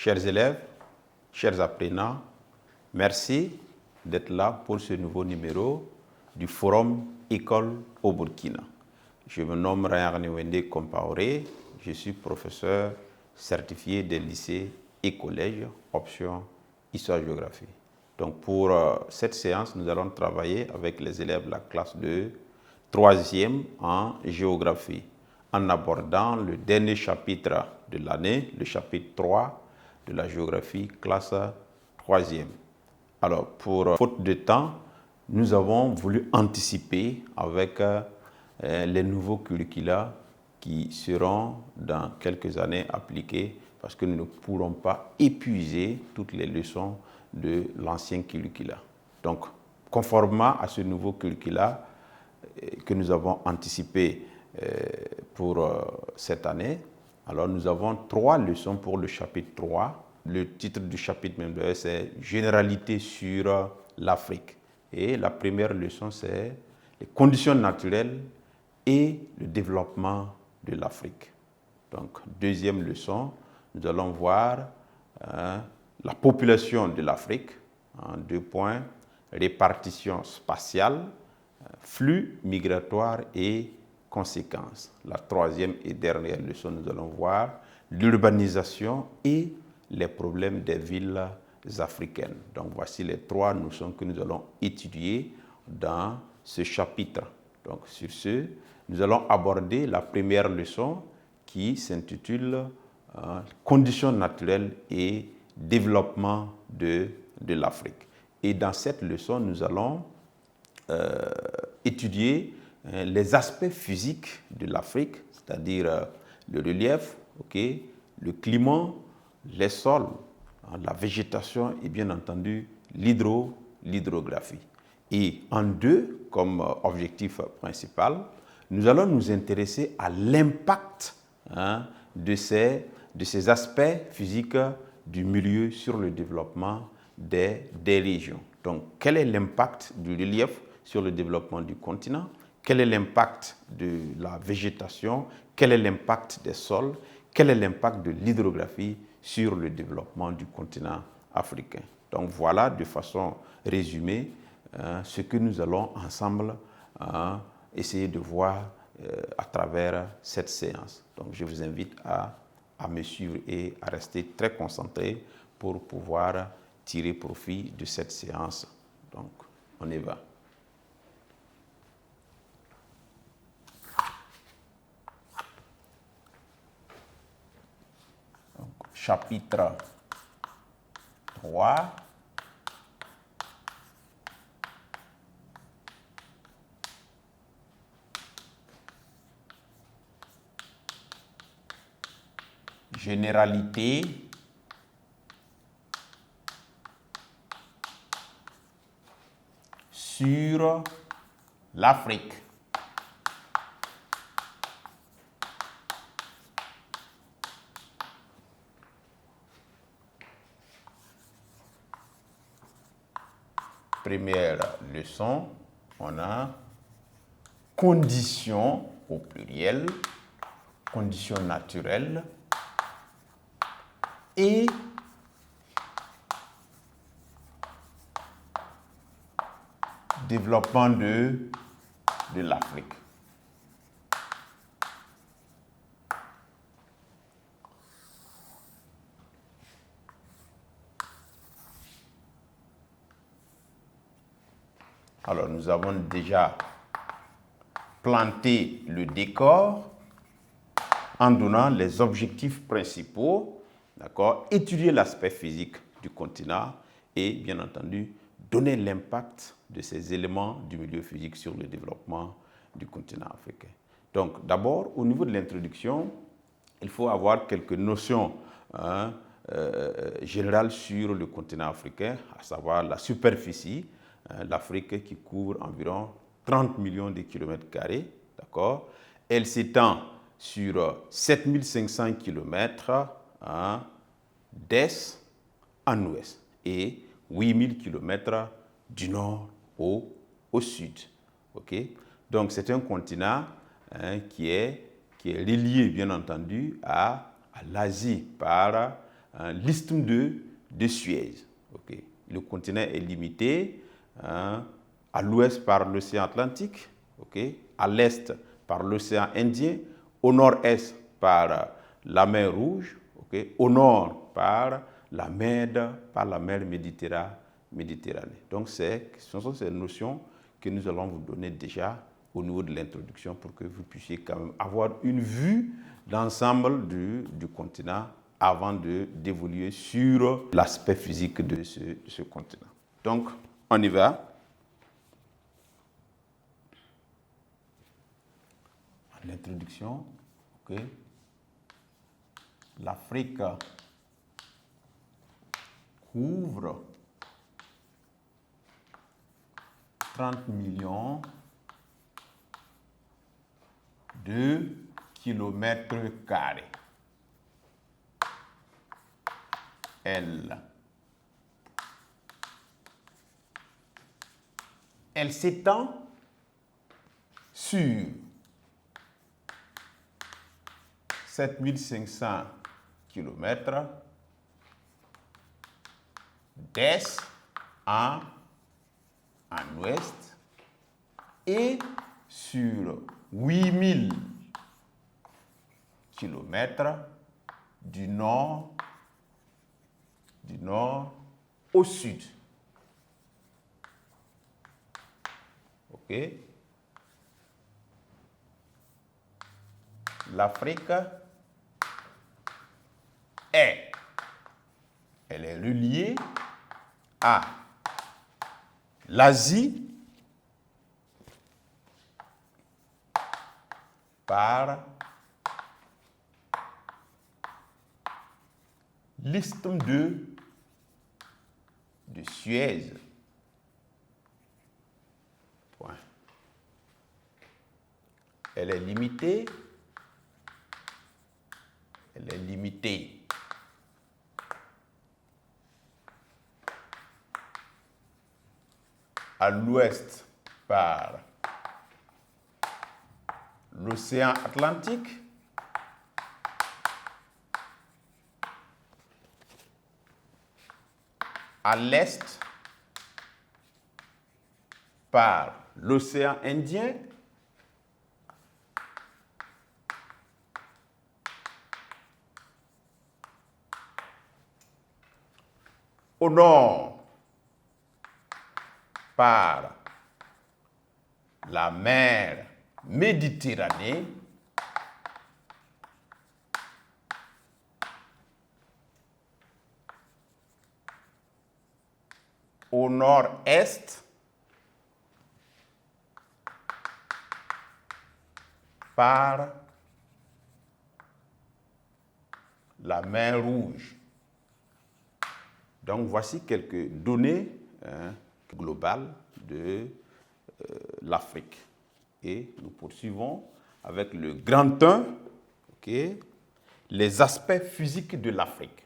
Chers élèves, chers apprenants, merci d'être là pour ce nouveau numéro du Forum École au Burkina. Je me nomme Ryan Wende Compaoré, je suis professeur certifié des lycées et collèges, option Histoire-Géographie. Donc pour cette séance, nous allons travailler avec les élèves de la classe de 3e en géographie, en abordant le dernier chapitre de l'année, le chapitre 3 de la géographie, classe 3e. Alors, pour faute de temps, nous avons voulu anticiper avec les nouveaux curricula qui seront dans quelques années appliqués parce que nous ne pourrons pas épuiser toutes les leçons de l'ancien curricula. Donc, conformément à ce nouveau curricula que nous avons anticipé pour cette année, alors nous avons 3 leçons pour le chapitre 3. Le titre du chapitre même c'est « Généralité sur l'Afrique ». Et la première leçon, c'est les conditions naturelles et le développement de l'Afrique. Donc, deuxième leçon, nous allons voir la population de l'Afrique, 2 points, répartition spatiale, flux migratoire et conséquences. La troisième et dernière leçon, nous allons voir l'urbanisation et les problèmes des villes africaines. Donc, voici les 3 notions que nous allons étudier dans ce chapitre. Donc, sur ce, nous allons aborder la première leçon qui s'intitule Conditions naturelles et développement de l'Afrique. Et dans cette leçon, nous allons étudier les aspects physiques de l'Afrique, c'est-à-dire le relief, le climat, les sols, la végétation et bien entendu l'hydrographie. Et en 2, comme objectif principal, nous allons nous intéresser à l'impact de ces aspects physiques du milieu sur le développement des régions. Donc, quel est l'impact du relief sur le développement du continent? Quel est l'impact de la végétation? Quel est l'impact des sols? Quel est l'impact de l'hydrographie sur le développement du continent africain? Donc voilà de façon résumée ce que nous allons ensemble essayer de voir à travers cette séance. Donc je vous invite à me suivre et à rester très concentré pour pouvoir tirer profit de cette séance. Donc on y va. Chapitre 3. Généralité sur l'Afrique. Première leçon, on a conditions au pluriel, conditions naturelles et développement de l'Afrique. Alors, nous avons déjà planté le décor en donnant les objectifs principaux, d'accord, étudier l'aspect physique du continent et, bien entendu, donner l'impact de ces éléments du milieu physique sur le développement du continent africain. Donc, d'abord, au niveau de l'introduction, il faut avoir quelques notions générales sur le continent africain, à savoir la superficie, l'Afrique qui couvre environ 30 millions de kilomètres carrés, d'accord. Elle s'étend sur 7500 km d'est en ouest et 8000 km du nord au sud. Okay? Donc, c'est un continent qui est relié, bien entendu, à l'Asie par l'isthme de Suez. Okay. Le continent est limité à l'ouest par l'océan Atlantique, okay, à l'est par l'océan Indien, au nord-est par la mer Rouge, okay, au nord par la mer Méditerranée. Donc, ce sont ces notions que nous allons vous donner déjà au niveau de l'introduction pour que vous puissiez quand même avoir une vue d'ensemble du continent avant d'évoluer sur l'aspect physique de ce continent. Donc, on y va. L'introduction, okay. L'Afrique couvre 30 millions de kilomètres carrés. Elle s'étend sur 7500 kilomètres d'est en ouest et sur 8000 kilomètres du nord au sud. OK? L'Afrique elle est reliée à l'Asie par l'isthme de Suez. Point. Elle est limitée. À l'ouest par l'océan Atlantique, à l'est par l'océan Indien, au nord par la mer Méditerranée, au nord-est par la mer Rouge. Donc, voici quelques données globales de l'Afrique. Et nous poursuivons avec le grand 1, okay, les aspects physiques de l'Afrique.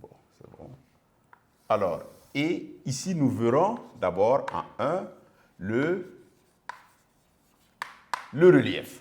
Bon, c'est bon. Alors, et ici, nous verrons d'abord en 1 le relief.